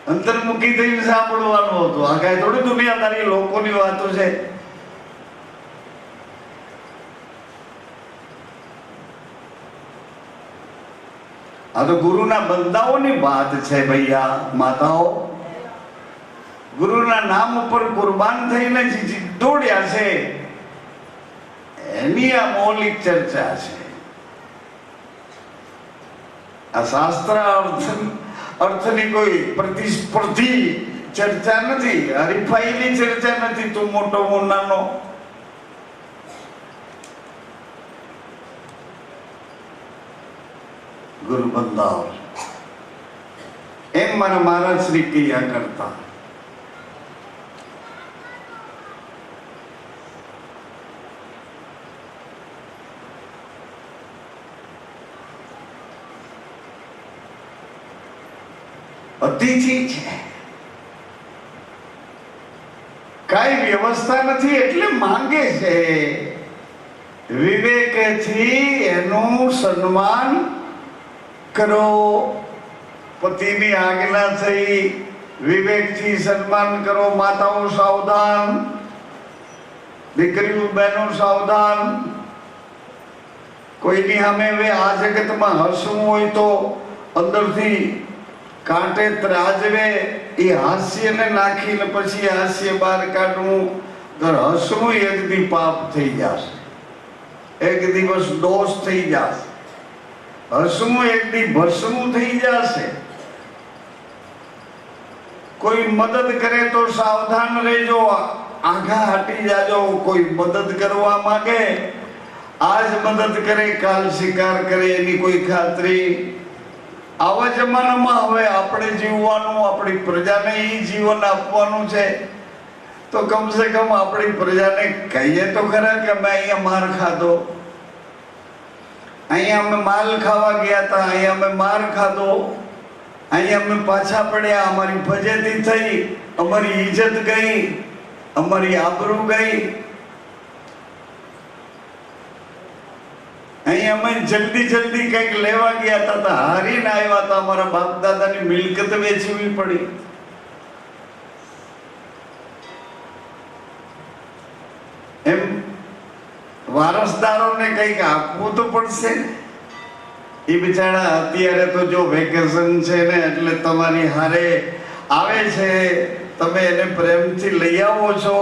અંતર્મુખી થઈને સાંભળવાનું હતું. આ કાંઈ થોડી દુનિયાદારી લોકોની વાતો છે. આ તો ગુરુના બંદાઓની વાત છે ભૈયા માતાઓ. ગુરુના નામ ઉપર કુરબાન થઈને જે દોડ્યા છે એની આ મૌલિક ચર્ચા છે. આ શાસ્ત્ર અર્થની કોઈ પ્રતિસ્પર્ધી ચર્ચા નથી, હરીફાઈની ચર્ચા નથી. તું મોટો હું નાનો. ગુરુ બંધાઓ એમ મારા મહારાજ શ્રી કયા કરતા. અતિથિ છે, કઈ વ્યવસ્થા નથી એટલે માંગે છે. વિવેકથી એનું સન્માન કરો. પતિની આજ્ઞા થઈ, વિવેકથી સન્માન કરો. માતાઓ સાવધાન, દીકરીઓ બહેનો સાવધાન. કોઈની સામે આ જગતમાં હસવું હોય તો અંદરથી કાંટે ત્રાજવે. એ હાસ્યને નાખીને પછી હાસ્ય બહાર કાઢવું. તો હસવું એક દી પાપ થઈ જશે, એક દિવસ દોષ થઈ જશે. હસવું એક દી ભસ્મું થઈ જશે. કોઈ મદદ કરે તો સાવધાન રહેજો, આઘા હટી જાજો. કોઈ મદદ કરવા માંગે, આજ મદદ કરે કાલ શિકાર કરે એની કોઈ ખાતરી. આવા જમાનામાં હવે આપણે જીવવાનું, આપણી પ્રજાને એ જીવન આપવાનું છે. તો કમસે કમ આપણી પ્રજાને કહીએ તો ખરા કે અમે અહીંયા માર ખાધો, અહીંયા અમે માલ ખાવા ગયા હતા, અહીંયા અમે માર ખાધો, અહીંયા અમે પાછા પડ્યા, અમારી ફજેતી થઈ, અમારી ઇજ્જત ગઈ, અમારી આબરૂ ગઈ. અહીંયા અમે જલ્દી જલ્દી કંઈક લેવા ગયા હતા તો હારીને આવ્યા હતા, અમારા બાપ દાદાની મિલકત વેચવી પડી. એમ વારસદારોને કંઈક આપવું તો પડશે ને. એ બિચારા અત્યારે તો જો વેકેશન છે ને એટલે તમારી હારે આવે છે, તમે એને પ્રેમથી લઈ આવો છો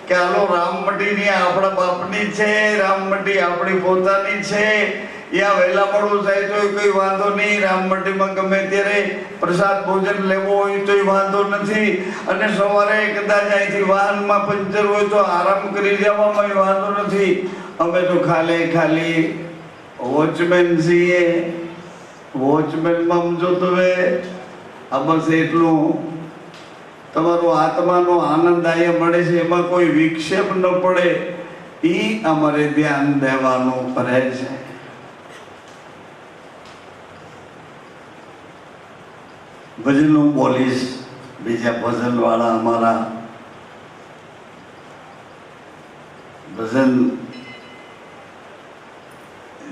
કે હાલો રામમટીની આપણા બાપની છે, રામમટી આપણી પોતાની છે. યા વહેલા મળવું થાય તો કોઈ વાંધો નહીં, રામમટીમાં ગમે ત્યારે પ્રસાદ ભોજન લેવો હોય તો વાંધો નથી. અને સવારે કદાચ અહીંથી વાહનમાં પંચર હોય તો આરામ કરી જવામાં વાંધો નથી. અમે તો ખાલી વોચમેન છીએ. વોચમેનમાં સમજો તમે આ બસ એટલું તમારો આત્માનો આનંદ અહીંયા મળે છે, એમાં કોઈ વિક્ષેપ ન પડે એ અમારે ધ્યાન દેવાનું રહે છે. ભજન હું બોલીશ, બીજા ભજન વાળા અમારા ભજન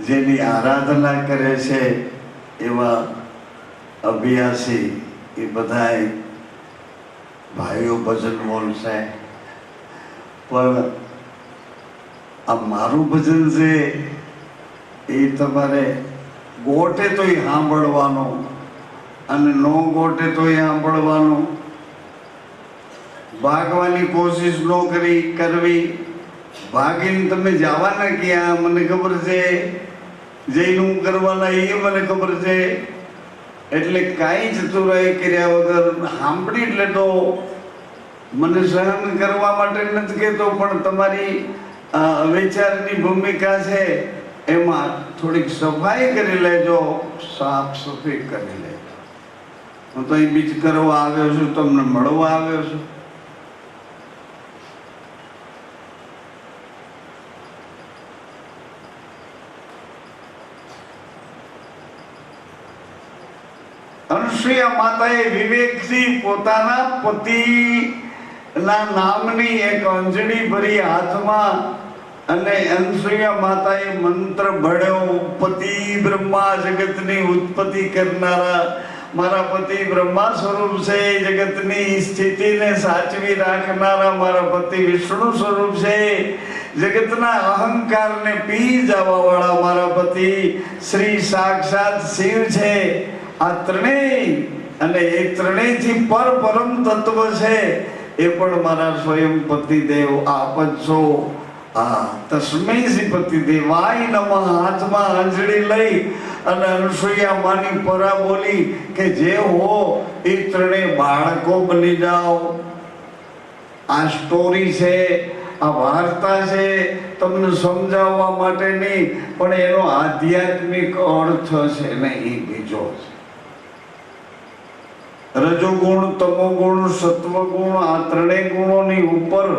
જેની આરાધના કરે છે એવા અભ્યાસી એ બધાય ભાઈઓ ભજન બોલશે. પણ આ મારું ભજન છે એ તમારે ગોટે તોય સાંભળવાનું અને નો ગોટે તોય સાંભળવાનું. ભાગવાની કોશિશ ન કરવી. ભાગીને તમે જવાના ક્યાં મને ખબર છે, જઈને હું કરવાના એ મને ખબર છે. એટલે કાંઈ ચતુરાઈ કર્યા વગર સાંભળી એટલે તો મને સહન કરવા માટે નથી કહેતો, પણ તમારી વિચારની ભૂમિકા છે એમાં થોડીક સફાઈ કરી લેજો, સાફ સફાઈ કરી લેજો. હું તો અહીં બીજ કરવા આવ્યો છું, તમને મળવા આવ્યો છું. અનુસૂયા માતાએ વિવેકથી પોતાના પતિના નામની એક અંજળી ભરી હાથમાં, અને અનુસૂયા માતાએ મંત્ર ભળ્યો. પતિ બ્રહ્મા જગતની ઉત્પત્તિ કરનારા મારા પતિ બ્રહ્મા સ્વરૂપ છે, જગતની સ્થિતિને સાચવી રાખનારા મારા પતિ વિષ્ણુ સ્વરૂપ છે, જગતના અહંકારને પી જવા વાળા મારા પતિ શ્રી સાક્ષાત શિવ છે. આ ત્રણેય અને એ ત્રણેયથી પરમ તત્વ છે એ પણ મારા સ્વયં પતિદેવ આપ જ છો. તસ્મૈ શ્રી પતિદેવાય નમઃ. હાથમાં આંજળી લઈ અને અનસૂયા માની પરા બોલી કે જે હો એ ત્રણેય બાળકો બની જાઓ. આ સ્ટોરી છે, આ વાર્તા છે, તમને સમજાવવા માટે નહીં, પણ એનો આધ્યાત્મિક અર્થ છે ને એ બીજો છે. રજોગુણ, તમોગુણ, સત્વગુણ, આ ત્રણેય ગુણોની ઉપર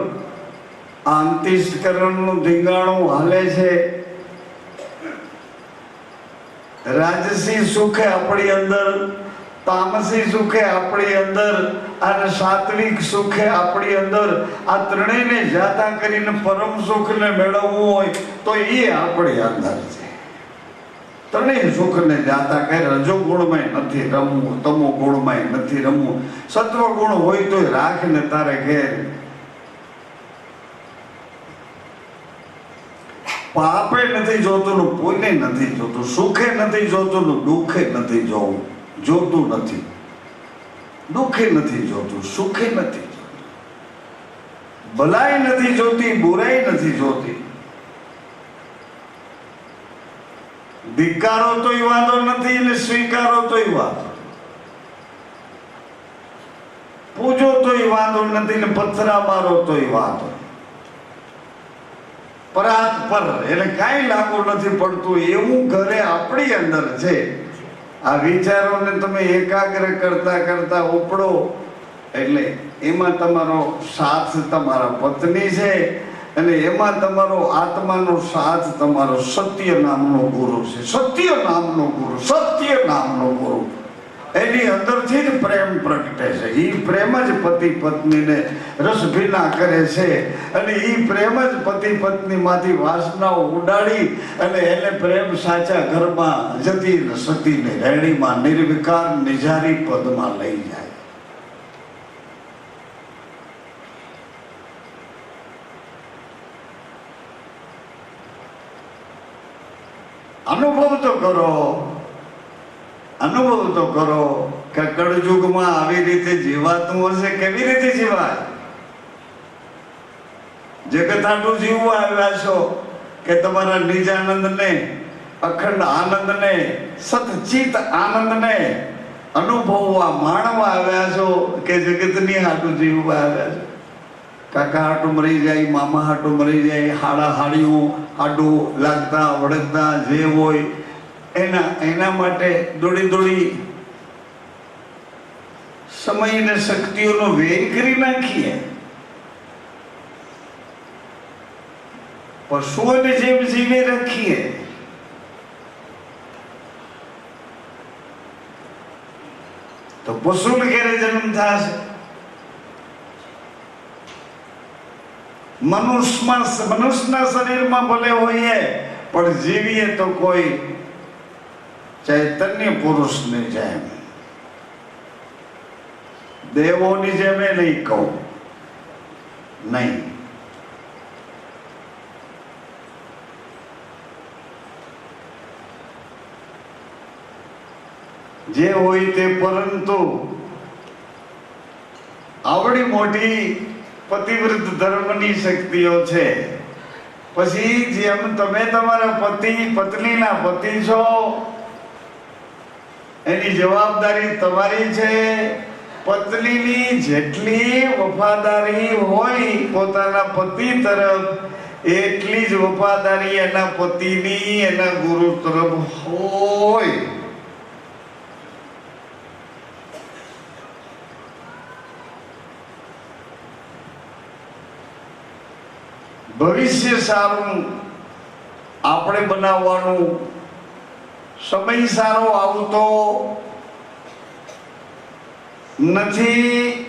અંતઃકરણનું ધીંગાણું હાલે છે. રાજસી સુખ આપણી અંદર, તામસી સુખ આપણી અંદર અને સાત્વિક સુખ આપણી અંદર. આ ત્રણેયને જાતા કરીને પરમ સુખને મેળવવું હોય તો એ આપણી અંદર છે. ત્રણેય સુખને જાતા કઈ રજોગુણમાં નથી રમવું, તમો ગુણમાં નથી રમવું. સત્વગુણ હોય તો રાખ ને તારે ઘેર. પાપે નથી જોતું, પુણ્ય નથી જોતું, સુખે નથી જોતું, દુઃખે નથી જોતું નથી. દુઃખે નથી જોતું, સુખે નથી જોતું, ભલાઈ નથી જોતી, બુરાઈ નથી જોતી. ધિક્કારો તોય વાંધો નથી ને સ્વીકારો તોય વાંધો, પૂજો તોય વાંધો નથી ને પથરા મારો તોય વાંધો. પરાત પર એટલે કાંઈ લાગુ નથી પડતું એવું ઘરે આપણી અંદર છે. આ વિચારોને તમે એકાગ્ર કરતા કરતા ઉપડો એટલે એમાં તમારો સાથ તમારા પત્ની છે અને એમાં તમારો આત્માનો સાથ તમારો સત્ય નામનો ગુરુ છે. સત્ય નામનો ગુરુ, સત્ય નામનો ગુરુ. એની અંદરથી જ પ્રેમ પ્રગટે છે. એ પ્રેમ જ પતિ પત્નીને રસભીના કરે છે અને એ પ્રેમ જ પતિ પત્ની માંથી વાસનાઓ ઉડાડી અને એને પ્રેમ સાચા ઘરમાં જતી સતીને રેણીમાં નિર્વિકાર નિજારી પદમાં લઈ જાય. અનુભવ તો કરો, અનુભવ તો કરો કે કળયુગમાં આવી રીતે જીવાતું હશે. કેવી રીતે જીવાય? જગત આટલું જીવવા આવ્યા છો કે તમારા નિજાનંદને, અખંડ આનંદને, સતચિત આનંદને અનુભવવા, માણવા આવ્યા છો કે જગતની હાટું જીવવા આવ્યા છો? કાકા હાટું મરી જાય, મામા હાટું મરી જાય, હાડા હાડીઓ હાડું લાગતા વળગતા જે હોય એના માટે દોડી દોડી સમય અને શક્તિઓનો વ્યય કરી નાખીએ. પશુઓને જેમ જીવી રાખીએ. તો પશુ ઘેરે જન્મ થશે. મનુષ્યના શરીરમાં ભલે હોઈએ પણ જીવીએ તો કોઈ ચૈતન્ય પુરુષની જેમ, દેવોની જેમ નહીં કહું, નહીં. જે હોય તે, પરંતુ આવડી મોટી પતિવ્રત ધર્મની શક્તિઓ છે. પછી જેમ તમે તમારા પતિ પત્નીના પતિ છો એની જવાબદારી તમારી છે. પત્નીની જેટલી વફાદારી હોય પોતાના પતિ તરફ એટલી જ વફાદારી એના પતિની એના ગુરુ તરફ હોય. ભવિષ્ય સારું આપણે બનાવવાનું. સમય સારો આવતો નથી.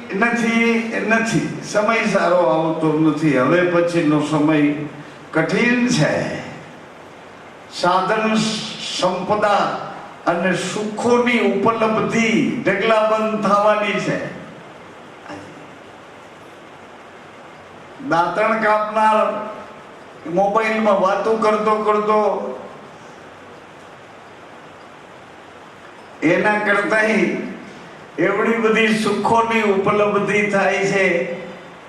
સમય સારો આવતો નથી. હવે પછીનો સમય કઠિન છે. સાધન સંપદા અને સુખોની ઉપલબ્ધિ ઢગલાબંધ થવાની છે. દાંતણ કાપનાર મોબાઈલમાં વાતો કરતો કરતો એના કરતા એવડી બધી સુખોની ઉપલબ્ધિ થાય છે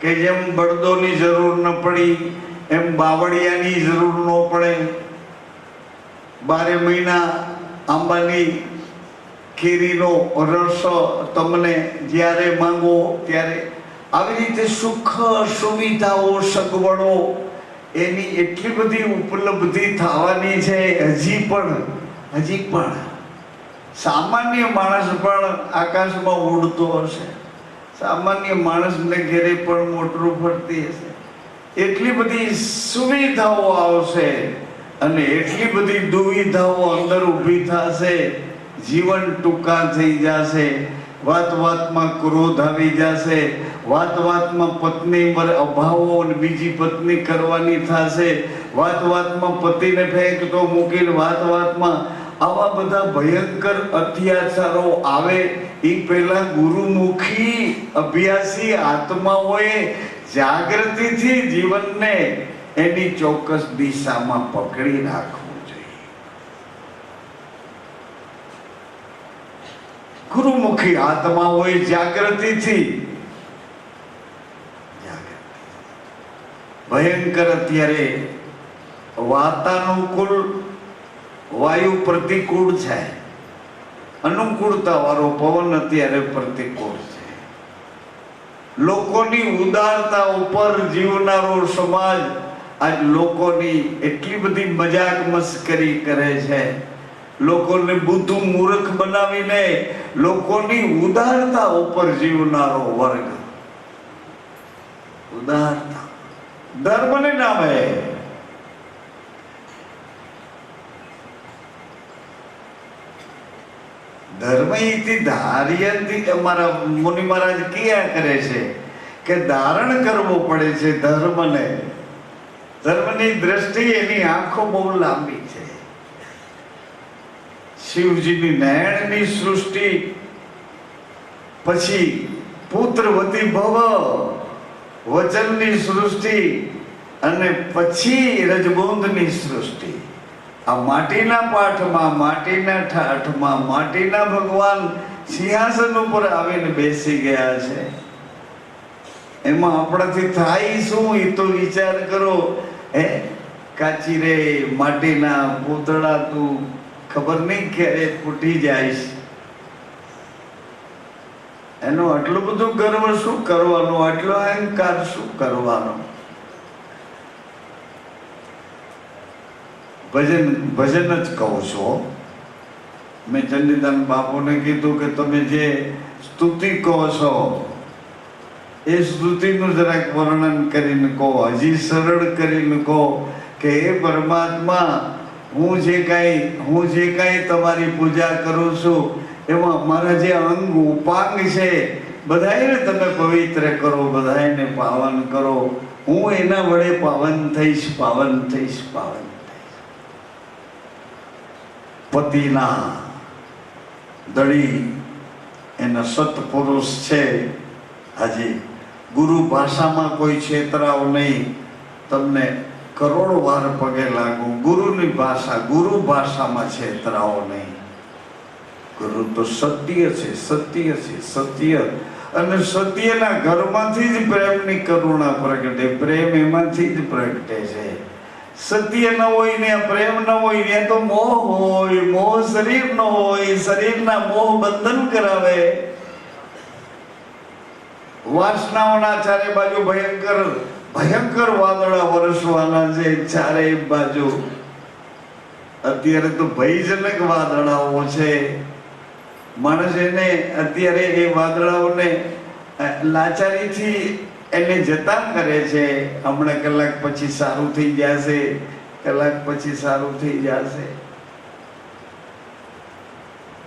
કે જેમ બળદોની જરૂર ન પડી એમ બાવળિયાની જરૂર ન પડે. 12 મહિના આંબાની કેરીનો રસ તમને જ્યારે માંગો ત્યારે આવી રીતે સુખ સુવિધાઓ સગવડો એની એટલી બધી ઉપલબ્ધિ થવાની છે. હજી પણ સામાન્ય માણસ પણ આકાશમાં ઉડતો હશે, સામાન્ય માણસને ઘેરે પણ મોટરું ફરતી હશે. એટલી બધી સુવિધાઓ આવશે અને એટલી બધી દુવિધાઓ અંદર ઊભી થશે. જીવન ટૂંકા થઈ જશે, વાત વાતમાં ક્રોધ આવી જશે, વાત વાતમાં પત્ની અભાવો અને બીજી પત્ની કરવાની થશે, વાત વાતમાં પતિને ફેંકતો મૂકીને વાત વાતમાં આવા બધા ભયંકર અત્યાચારો આવે. એ પહેલા ગુરુમુખી અભ્યાસી આત્માઓએ જાગૃતિથી જીવનને એની ચોક્કસ દિશામાં પકડી રાખવું જોઈએ. ગુરુમુખી આત્માઓએ જાગૃતિથી ભયંકર અત્યારે વાતાનુકૂળ વાયુ પ્રતિકૂળ છે, અનુકૂળતા વાળો પવન અત્યારે પ્રતિકૂળ છે. લોકોની ઉદારતા ઉપર જીવનારો સમાજ આજ લોકોની એટલી બધી મજાક મસ્કરી કરે છે. લોકોને બુદ્ધુ મૂર્ખ બનાવીને લોકોની ઉદારતા ઉપર જીવનારો વર્ગ, ઉદારતા ધર્મને નામે ધર્મ ઇતિ ધાર્યંતિ. અમારા મુનિ મહારાજ ક્યાં કરે છે કે ધારણ કરવો પડે છે ધર્મને. ધર્મની દ્રષ્ટિ એની આંખો બહુ લાંબી છે. શિવજીની નયનની સૃષ્ટિ, પછી પુત્રવતી ભવ વચનની સૃષ્ટિ અને પછી રજબોંધની સૃષ્ટિ. આ માટીના પાઠમાં, માટીના ઠાઠમાં માટીના ભગવાન સિંહાસન ઉપર આવીને બેસી ગયા છે. એમાં આપણાથી થાય શું એ તો વિચાર કરો. કાચી રે માટીના પૂતળા તું ખબર નહીં ક્યારે ફૂટી જાય. એનો આટલું બધું ગર્વ શું કરવાનો, આટલો અહંકાર શું કરવાનો? ભજન જ કહું છું. મેં ચંડીદાન બાપુને કીધું કે તમે જે સ્તુતિ કહો છો એ સ્તુતિનું જરાક વર્ણન કરીને કહો, હજી સરળ કરીને કહો કે હે પરમાત્મા, હું જે કાંઈ તમારી પૂજા કરું છું એમાં મારા જે અંગ ઉપાંગ છે બધાને તમે પવિત્ર કરો, બધાને પાવન કરો. હું એના વડે પાવન થઈશ. પતિના દળી એના સત્પુરુષ છે. હજી ગુરુ ભાષામાં કોઈ છેતરાવ નહીં. તમને કરોડ વાર પગે લાગુ. ગુરુની ભાષા, ગુરુ ભાષામાં છેતરાવો નહીં. ગુરુ તો સત્ય છે, સત્ય છે, સત્ય. અને સત્યના ઘરમાંથી જ પ્રેમની કરુણા પ્રગટે. પ્રેમ એમાંથી જ પ્રગટે છે. સત્ય ન હોય ને પ્રેમ ન હોય ને તો મોહ હોય. મોહ શરીર નો હોય, શરીરના મોહ બંધન કરાવે. વાસનાઓના ચારે બાજુ ભયંકર વાદળા વરસવાના છે. ચારે બાજુ અત્યારે તો ભયજનક વાદળાઓ છે. માણસ એને અત્યારે એ વાદળાઓને લાચારીથી એને જતા કરે છે. હમણાં કલાક પછી સારું થઈ જશે, કલાક પછી સારું થઈ જશે.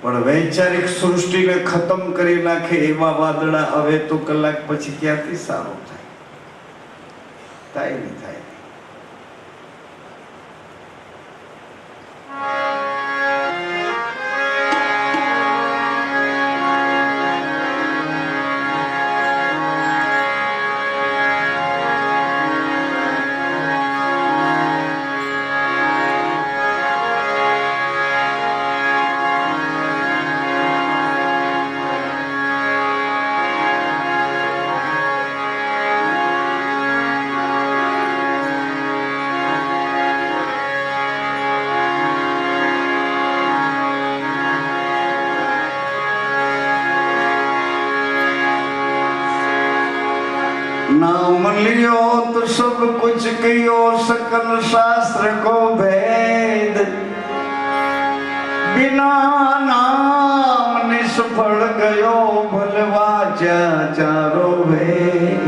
પણ વૈચારિક સૃષ્ટિને ખતમ કરી નાખે એવા વાદળા હવે તો કલાક પછી ક્યાંથી સારું થાય? થાય નહીં, થાય. नाम लियो तो सब कुछ कियो सकल शास्त्र को भेद बिना नाम निष्फल गयो भलवाचा चारो वेद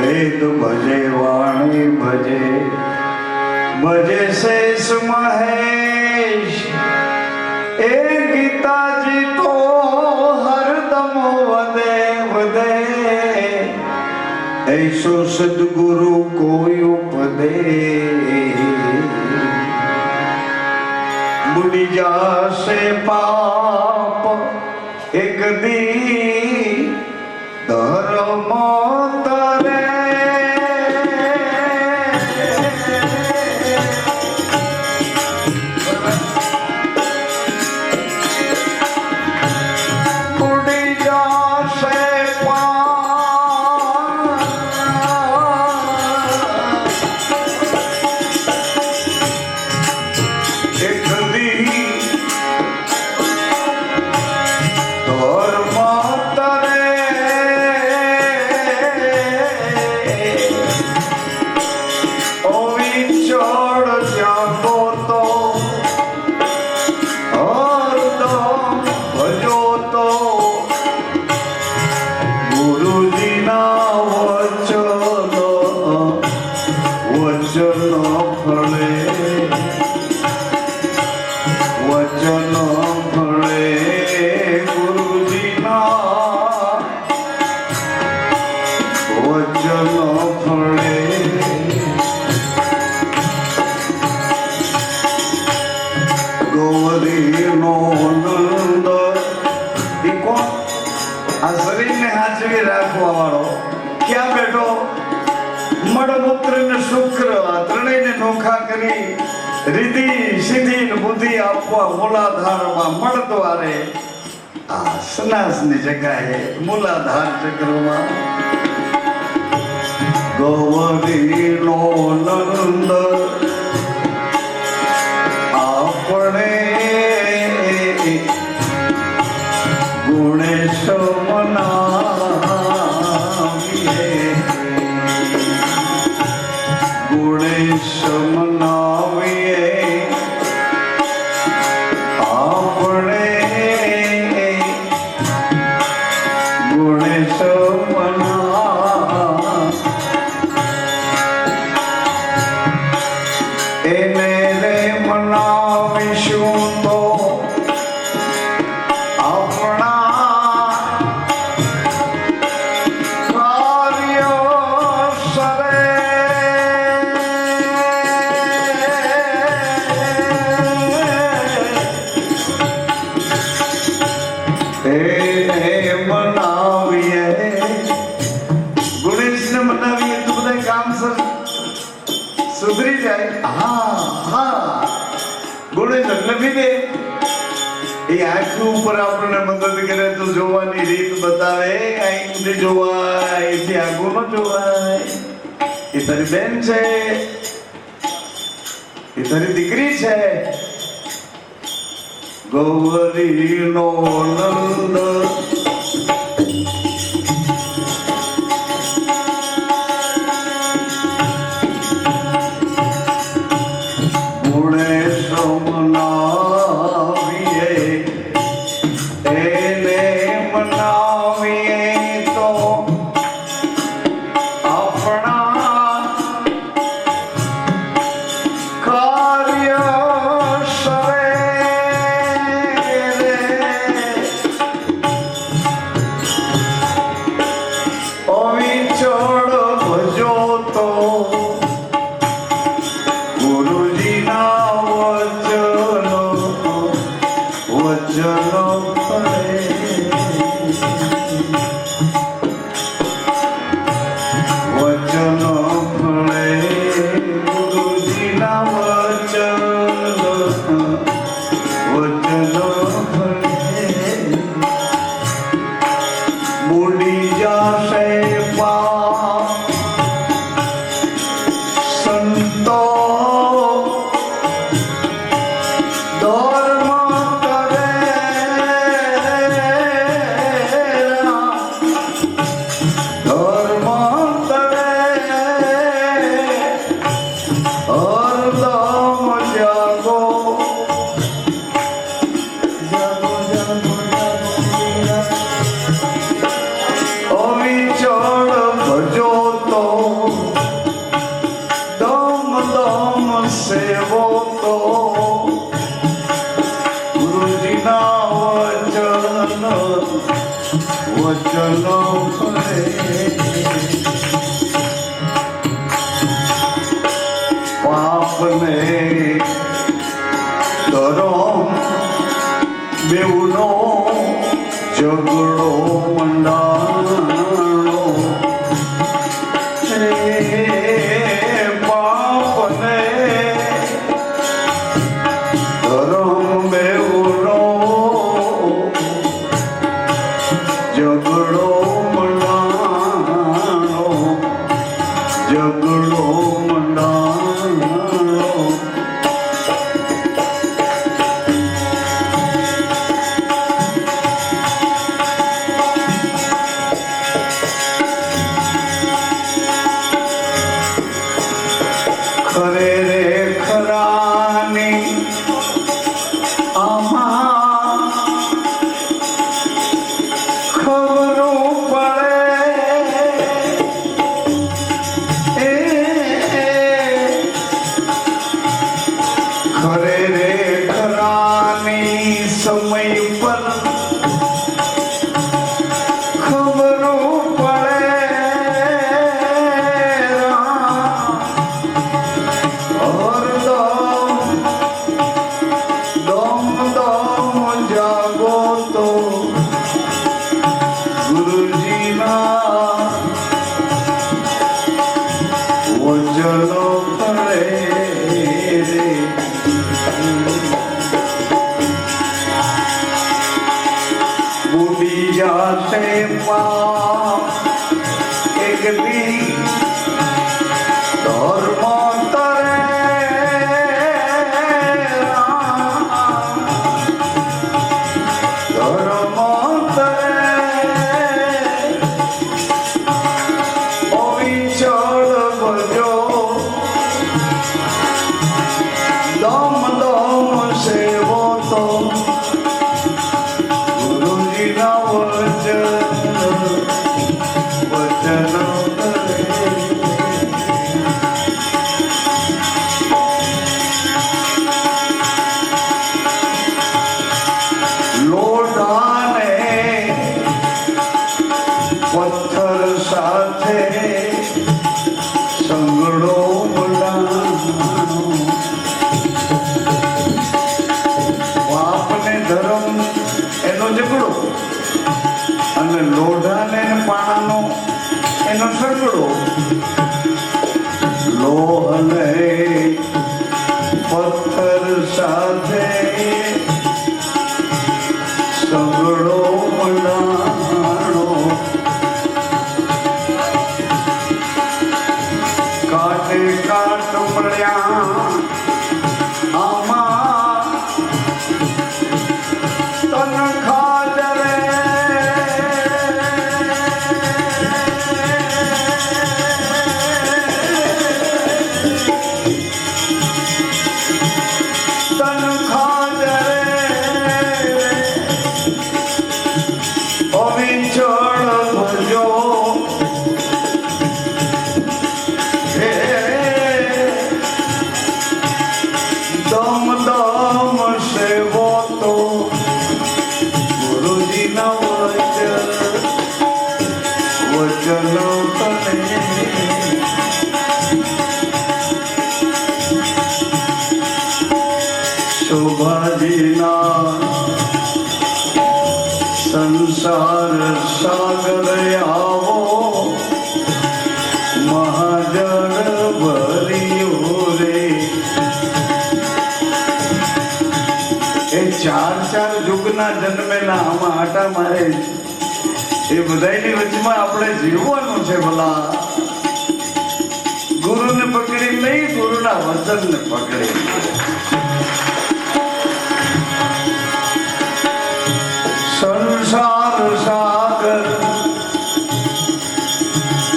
वेद भजे वाणी भजे भजे शेष महेश ए गीता जी तो हरदम वदे वदे ऐसो सदगुरु कोई उपदे बुढ़ी जासे पाप एक दी धर्म तरे रिद्धि सिद्धि बुद्धि आपवा मूलाधार में मणद्वारे आ सनासनी जगह मूलाधार चक्र में गौरी नो नंद आपणे गुणेश मनाविए गुणेश मनाविए आपणे गुणेश मना એને રે મનાવીશું તો આપણા કાર્ય સરે એને મનાવીએ ગુણેશને મનાવીએ તો બધા કામ સુધરી જાય. હા હા ગુણેશ એટલે બી દે એ આંખ ઉપર આપણને મદદ કરે તો જોવાની રીત બતાવે. આંખથી જોવાય એથી આગળ ન જોવાય. એ તારી બેન છે, એ તારી દીકરી છે. ગૌરીનો નંદ વચન ફળે પાપને ધરમ બેઉનો ઝઘડો મંડાણો પાપને ધરમ બેઉનો ઝઘડો મંડાણો ઝઘડો મંડાણો ખરે રે ખરાની આમાં ખબરો પડે ખરે રે ખરાની સમય પર ખબરો વચનો ફળે રે બુડી જાતે એક દી ધર્મ તરે ધર્મ તરે અવિચળ ભજો દમ દમ સેવો તો ગુરુજીના વચન લોઢાને પથ્થર સાથે સંગડો મંડાણો પાપને ધર્મ એનો ઝઘડો અને લોઢાને પાણાનો એનો સંગડો લોહને પથ્થર સાથે સંગડો મંડાણો કાટે કાટ મળ્યા આમાં તન ખાજરે તન ખાજરે અવિચળ ભજો દમ દમ સેવો તો ગુરુજીના વચન ફળે શોભાજીના સંસાર સાગર આવો મહાજન ભર્યો રે એ ચાર યુગના જન્મેલા આમાં આટા મારે એ બધાની વચમાં આપણે જીવવાનું છે ભલા ગુરુને પકડી નહીં ગુરુના વચનને પકડી સંસાર સાગર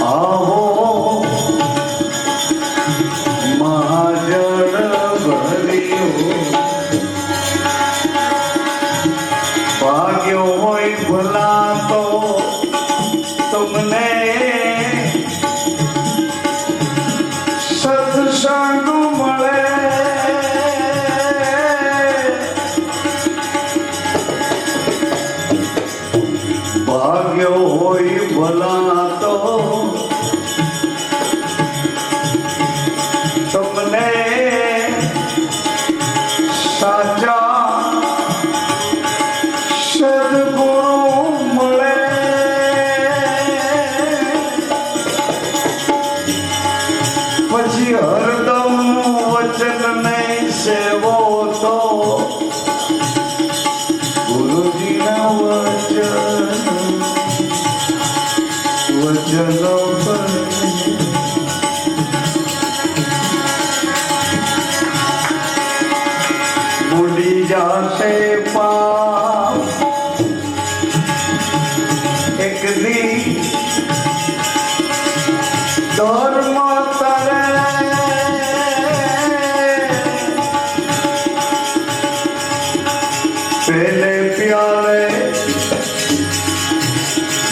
આવો મહાજન ભર્યો ભાગ્યો હોય ભલા તો તમને સત્સંગ મળે ભાગ્ય હોય ભલા તો તમને સાચા સદગુરુ મળે. પછી હરદમ વચન નહીં સેવો તો ગુરુજીના વચનો બુડી જાશે પાપ એક દી ધર્મ તરે પેલે પ્યારે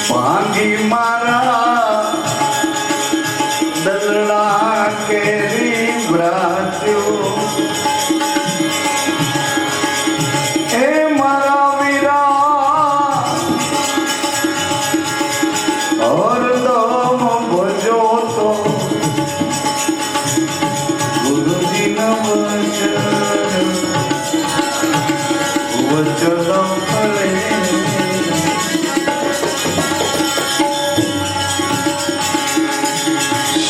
ભાંગી મારા દલડા કેરી ભ્રાત્યો. એ મારા વીરા હરદમ ભજો તો ગુરુજીના વચન ફળે.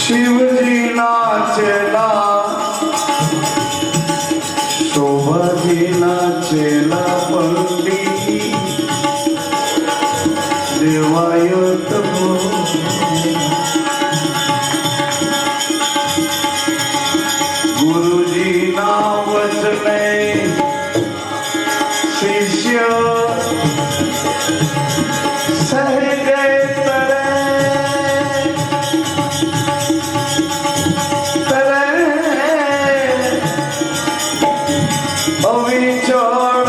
શિવજીના ચેલા શોભાજીના ચેલા પંડિત દેવાયત ગુરુજીના વચને શિષ્ય સહેજે તરે અવિચળ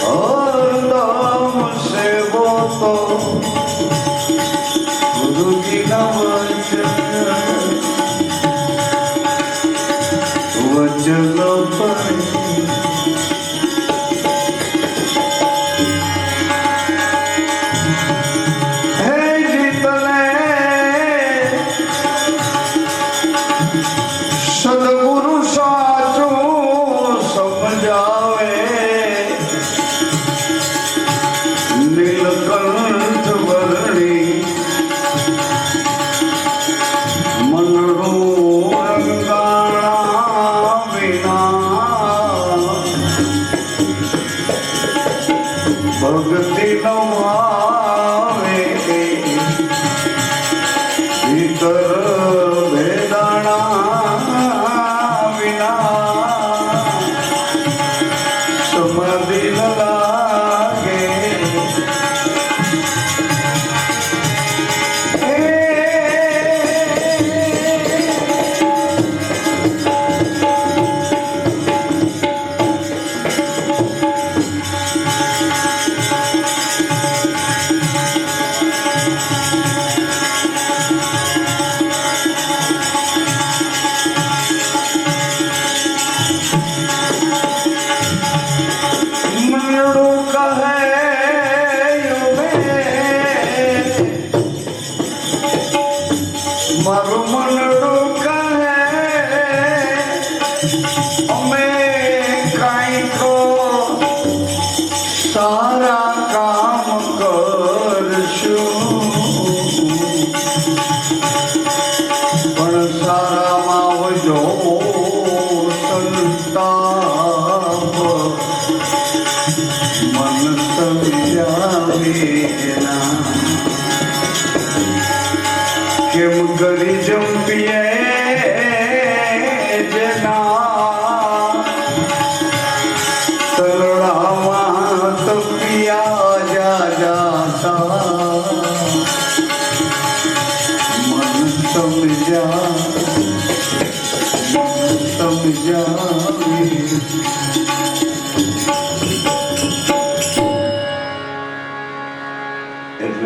હરદમ સેવો તો ગુરુજીના વચનો પર. હે જીતને સદગુરુ સાચું સમજાવે. નીલકંઠ વર્ણી મનરૂ રંગાણા વિના ભક્તિ નમાવે. ભીતર વેદાણા વિના સમાધિ ન લાગે. મારું મનડું કહે અમે કાંઈ તો સારા કામ કરશું પણ સારામાં વજો સંતાપ મન સમજાવે ના. કેમ કરી જંપીએ જેના તલડામાં તપિયા જાતા મન સમજા